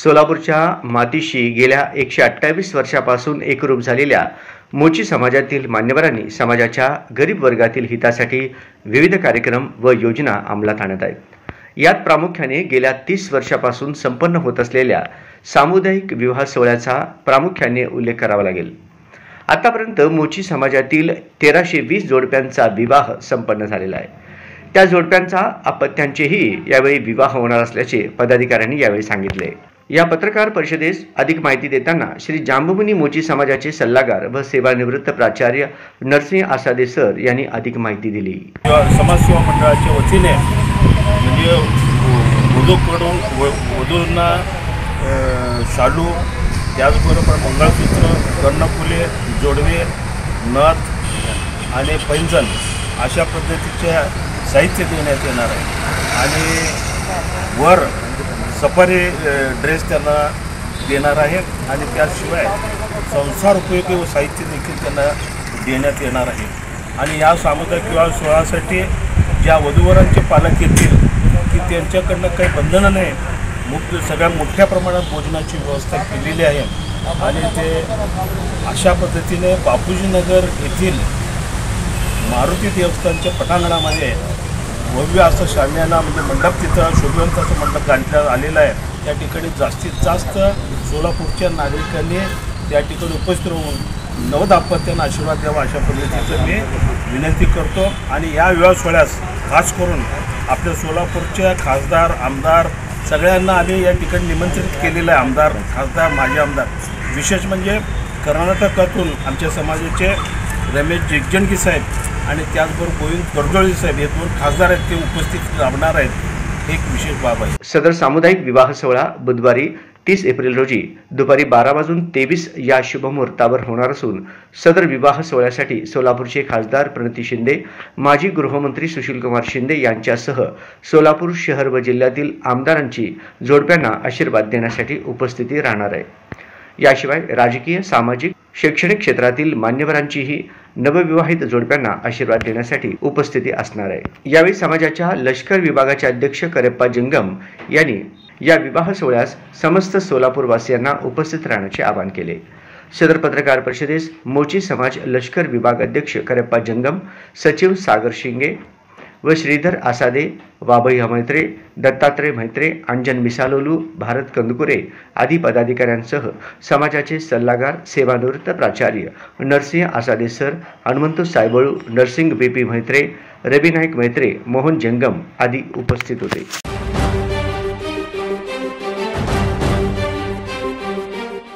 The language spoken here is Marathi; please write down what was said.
सोलापूरच्या मातीशी गेल्या 128 वर्षापासून एकरूप झालेल्या मोची समाजातील मान्यवरांनी समाजाच्या गरीब वर्गातील हितासाठी विविध कार्यक्रम व योजना अंमलात आणत आहेत। यात प्रामुख्याने गेल्या 30 वर्षापासून संपन्न होत असलेल्या सामुदायिक विवाह सोहळ्याचा प्रामुख्याने उल्लेख करावा लागेल। आतापर्यंत मोची समाजातील 1320 जोडप्यांचा विवाह संपन्न झालेला आहे। त्या जोडप्यांचा अपत्यांचेही यावेळी विवाह होणार असल्याचे पदाधिकाऱ्यांनी यावेळी सांगितले। या पत्रकार परिषदेस अधिक माहिती देताना श्री जांबुमुनी मोची समाजाचे सल्लागार व सेवानिवृत्त प्राचार्य नरसिंह आसादे सर यांनी अधिक माहिती दिली। समाजसेवा मंडळाच्या वतीने म्हणजे वधूंना शालू, त्याचबरोबर मंगळसूत्र, कर्णफुले, जोडवे, नथ आणि पैंजण अशा पद्धतीचे साहित्य देण्यात येणार आहे आणि वर सफारी ड्रेस त्यांना देणार आहे आणि त्याशिवाय संसार उपयोगी साहित्य देखील त्यांना देण्यात येणार आहे। आणि या सामुदायिक विवाह सोहळ्यासाठी ज्या वधूवरांचे पालक येतील की त्यांच्याकडनं काही बंधनं नाही, सगळ्या मोठ्या प्रमाणात भोजनाची व्यवस्था केलेली आहे आणि ते अशा पद्धतीने बापूजी नगर येथील मारुती देवस्थानच्या पटांगणामध्ये भव्य असं शामियाना म्हणजे मंडप तिथं शोभिवंत असं मंडप घालण्यात आलेलं आहे। त्या ठिकाणी जास्तीत जास्त सोलापूरच्या नागरिकांनी त्या ठिकाणी उपस्थित राहून नवदाम्पत्यांना आशीर्वाद द्यावा अशा पद्धतीचं मी विनंती करतो। आणि या विवाह सोहळ्यास खास करून आपल्या सोलापूरच्या खासदार, आमदार सगळ्यांना आम्ही या ठिकाणी निमंत्रित केलेलं आहे। आमदार, खासदार, माजी आमदार, विशेष म्हणजे कर्नाटकातून आमच्या समाजाचे रमेश जिगजणगी साहेब आणि त्याचबरोबर गोविंद गडजोळी साहेब हे दोन खासदार आहेत, ते उपस्थित राहणार आहेत। एक विशेष बाब आहे। सदर सामुदायिक विवाह सोहळा बुधवारी 30 एप्रिल रोजी दुपारी 12:23 या शुभमुहूर्तावर होणार असून सदर विवाह सोहळ्यासाठी सोलापूरचे खासदार प्रणिती शिंदे, माजी गृहमंत्री सुशीलकुमार शिंदे यांच्यासह सोलापूर शहर व जिल्ह्यातील आमदारांची जोडप्यांना आशीर्वाद देण्यासाठी उपस्थिती राहणार आहे। याशिवाय राजकीय, सामाजिक, शैक्षणिक क्षेत्रातील मान्यवरांचीही नवविवाहित जोडप्यांना आशीर्वाद देण्यासाठी उपस्थिती असणार आहे। यावेळी समाजाच्या लष्कर विभागाचे अध्यक्ष करेप्पा जंगम यांनी या विवाह सोहळ्यास समस्त सोलापूरवासियांना उपस्थित राहण्याचे आवाहन केले। सदर पत्रकार परिषदेस मोची समाज लष्कर विभाग अध्यक्ष करेप्पा जंगम, सचिव सागर शिंगे व श्रीधर आसादे, वाभैया मैत्रे, दत्तात्रय मैत्रे, अंजन मिसालोलू, भारत कंदकुरे आदी पदाधिकाऱ्यांसह समाजाचे सल्लागार, सेवानिवृत्त प्राचार्य नरसिंह आसादे सर, हनुमंत सायबळू, नरसिंग बीपी मैत्रे, रवी नाईक मैत्रे, मोहन जंगम आदी उपस्थित होते।